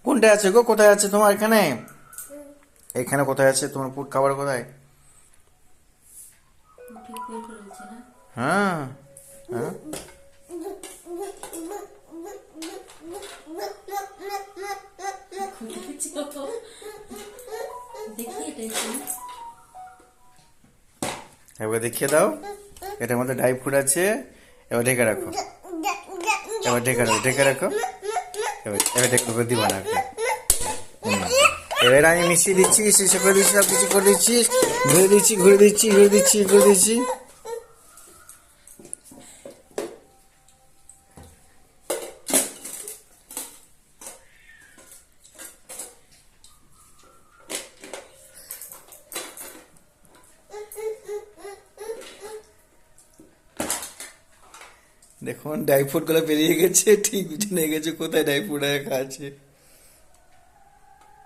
কোনটা আছে গো? কোথায় আছে তোমার? এখানে? এখানে কোথায় আছে তোমার ফুড খাবার? কোথায়? হ্যাঁ, হ্যাঁ। এবার দেখিয়ে দাও। এটার মধ্যে ড্রাই ফ্রুট আছে। এবার ঢেকে রাখো। এবার ঢেকে রাখো, ঢেকে রাখো। এবার ঢেকে করে দিবা না। এবার আমি মিশিয়ে দিচ্ছি, শেষে করে দিচ্ছি, সব কিছু করে দিচ্ছি, ঘুরে দিচ্ছি, ঘুরে দিচ্ছি, ঘুরে দিচ্ছি, ঘুরে দিচ্ছি। দেখুন ড্রাই ফ্রুট গুলো বেরিয়ে গেছে, ঠিক বুঝে নিয়ে গেছে কোথায় ড্রাই ফ্রুট রাখা আছে।